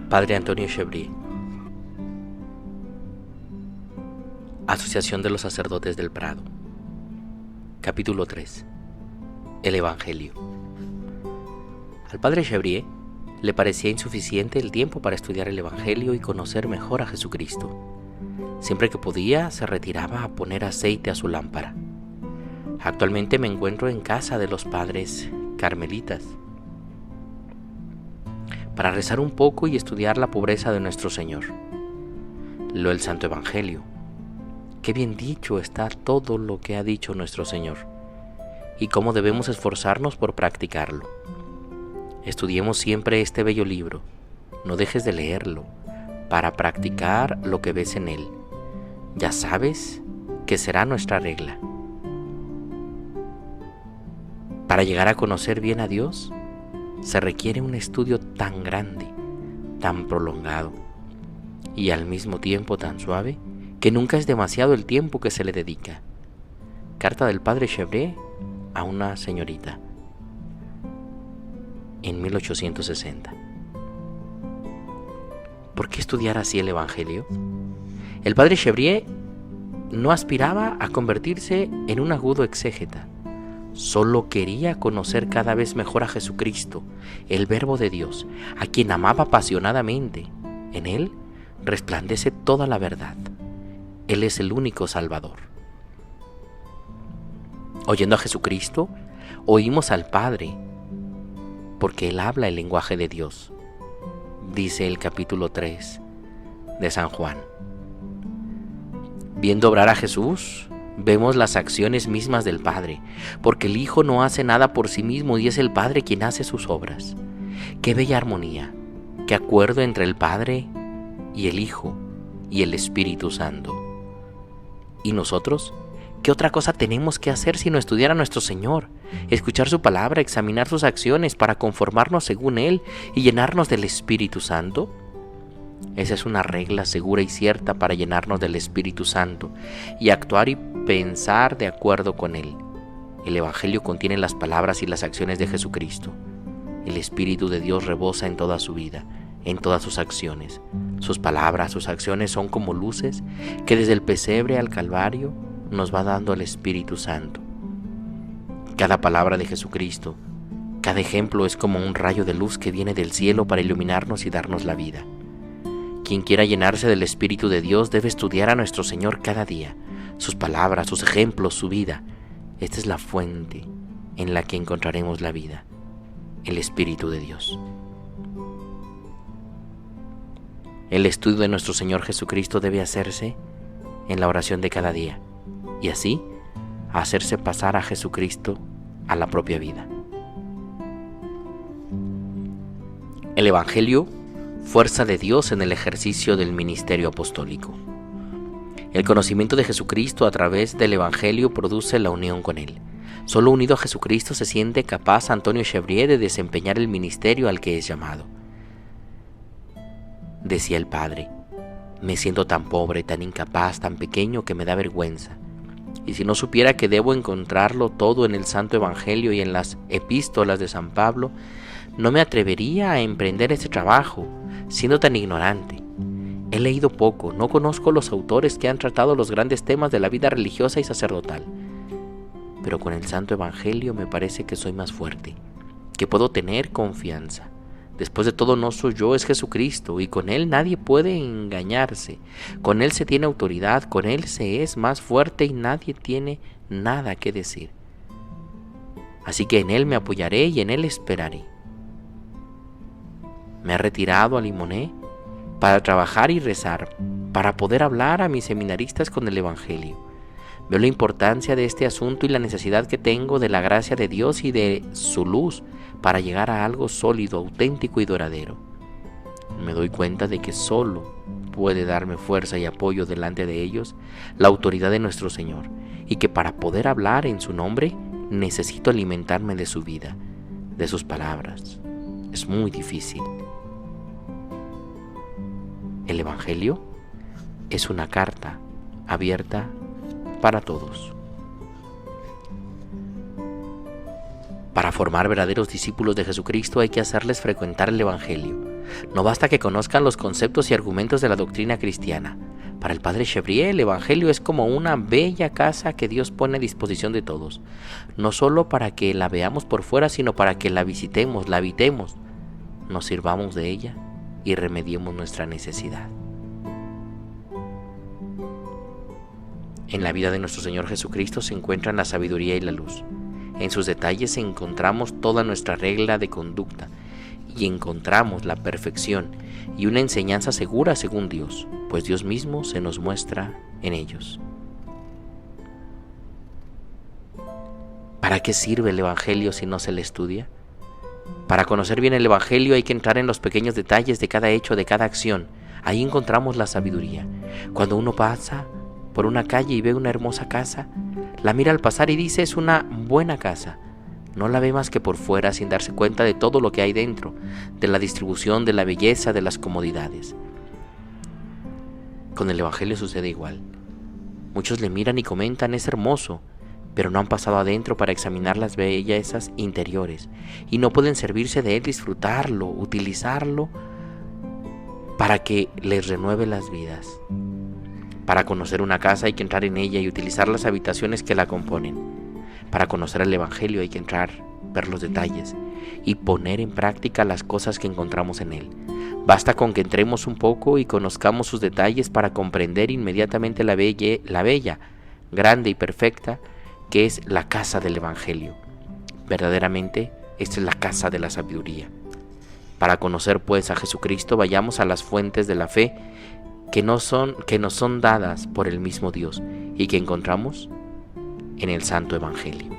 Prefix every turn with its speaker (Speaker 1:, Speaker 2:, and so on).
Speaker 1: Padre Antonio Chevrier. Asociación de los Sacerdotes del Prado. Capítulo 3. El Evangelio. Al Padre Chevrier le parecía insuficiente el tiempo para estudiar el Evangelio y conocer mejor a Jesucristo. Siempre que podía, se retiraba a poner aceite a su lámpara. Actualmente me encuentro en casa de los padres carmelitas para rezar un poco y estudiar la pobreza de nuestro Señor. Leo el Santo Evangelio. Qué bien dicho está todo lo que ha dicho nuestro Señor y cómo debemos esforzarnos por practicarlo. Estudiemos siempre este bello libro, no dejes de leerlo, para practicar lo que ves en él. Ya sabes que será nuestra regla. Para llegar a conocer bien a Dios, se requiere un estudio tan grande, tan prolongado y al mismo tiempo tan suave, que nunca es demasiado el tiempo que se le dedica. Carta del Padre Chevrier a una señorita en 1860. ¿Por qué estudiar así el Evangelio? El Padre Chevrier no aspiraba a convertirse en un agudo exégeta. Solo quería conocer cada vez mejor a Jesucristo, el Verbo de Dios, a quien amaba apasionadamente. En él resplandece toda la verdad. Él es el único Salvador. Oyendo a Jesucristo, oímos al Padre, porque Él habla el lenguaje de Dios, dice el capítulo 3 de San Juan. Viendo obrar a Jesús, vemos las acciones mismas del Padre, porque el Hijo no hace nada por sí mismo y es el Padre quien hace sus obras. ¡Qué bella armonía! ¡Qué acuerdo entre el Padre y el Hijo y el Espíritu Santo! ¿Y nosotros? ¿Qué otra cosa tenemos que hacer sino estudiar a nuestro Señor, escuchar su palabra, examinar sus acciones para conformarnos según Él y llenarnos del Espíritu Santo? Esa es una regla segura y cierta para llenarnos del Espíritu Santo y actuar y pensar de acuerdo con Él. El Evangelio contiene las palabras y las acciones de Jesucristo. El Espíritu de Dios rebosa en toda su vida, en todas sus acciones. Sus palabras, sus acciones son como luces que desde el pesebre al Calvario nos va dando el Espíritu Santo. Cada palabra de Jesucristo, cada ejemplo es como un rayo de luz que viene del cielo para iluminarnos y darnos la vida. Quien quiera llenarse del Espíritu de Dios debe estudiar a nuestro Señor cada día, sus palabras, sus ejemplos, su vida. Esta es la fuente en la que encontraremos la vida, el Espíritu de Dios. El estudio de nuestro Señor Jesucristo debe hacerse en la oración de cada día y así hacerse pasar a Jesucristo a la propia vida. El Evangelio, fuerza de Dios en el ejercicio del ministerio apostólico. El conocimiento de Jesucristo a través del Evangelio produce la unión con Él. Solo unido a Jesucristo se siente capaz Antonio Chevrier de desempeñar el ministerio al que es llamado. Decía el Padre: me siento tan pobre, tan incapaz, tan pequeño que me da vergüenza. Y si no supiera que debo encontrarlo todo en el Santo Evangelio y en las epístolas de San Pablo, no me atrevería a emprender este trabajo, siendo tan ignorante. He leído poco, no conozco los autores que han tratado los grandes temas de la vida religiosa y sacerdotal. Pero con el Santo Evangelio me parece que soy más fuerte, que puedo tener confianza. Después de todo, no soy yo, es Jesucristo, y con Él nadie puede engañarse. Con Él se tiene autoridad, con Él se es más fuerte y nadie tiene nada que decir. Así que en Él me apoyaré y en Él esperaré. Me he retirado a Limoné para trabajar y rezar, para poder hablar a mis seminaristas con el Evangelio. Veo la importancia de este asunto y la necesidad que tengo de la gracia de Dios y de su luz para llegar a algo sólido, auténtico y duradero. Me doy cuenta de que solo puede darme fuerza y apoyo delante de ellos la autoridad de nuestro Señor, y que para poder hablar en su nombre necesito alimentarme de su vida, de sus palabras. Es muy difícil. El Evangelio es una carta abierta para todos. Para formar verdaderos discípulos de Jesucristo hay que hacerles frecuentar el Evangelio. No basta que conozcan los conceptos y argumentos de la doctrina cristiana. Para el padre Chevrier, el Evangelio es como una bella casa que Dios pone a disposición de todos, no solo para que la veamos por fuera, sino para que la visitemos, la habitemos, nos sirvamos de ella y remediemos nuestra necesidad. En la vida de nuestro Señor Jesucristo se encuentran la sabiduría y la luz. En sus detalles encontramos toda nuestra regla de conducta y encontramos la perfección y una enseñanza segura según Dios, pues Dios mismo se nos muestra en ellos. ¿Para qué sirve el Evangelio si no se le estudia? Para conocer bien el Evangelio hay que entrar en los pequeños detalles de cada hecho, de cada acción. Ahí encontramos la sabiduría. Cuando uno pasa por una calle y ve una hermosa casa, la mira al pasar y dice: es una buena casa. No la ve más que por fuera, sin darse cuenta de todo lo que hay dentro, de la distribución, de la belleza, de las comodidades. Con el Evangelio sucede igual. Muchos le miran y comentan: es hermoso, pero no han pasado adentro para examinar las bellezas interiores y no pueden servirse de él, disfrutarlo, utilizarlo para que les renueve las vidas. Para conocer una casa hay que entrar en ella y utilizar las habitaciones que la componen. Para conocer el Evangelio hay que entrar, ver los detalles y poner en práctica las cosas que encontramos en él. Basta con que entremos un poco y conozcamos sus detalles para comprender inmediatamente la bella, grande y perfecta que es la casa del Evangelio. Verdaderamente, esta es la casa de la sabiduría. Para conocer pues a Jesucristo, vayamos a las fuentes de la fe que nos son dadas por el mismo Dios y que encontramos en el Santo Evangelio.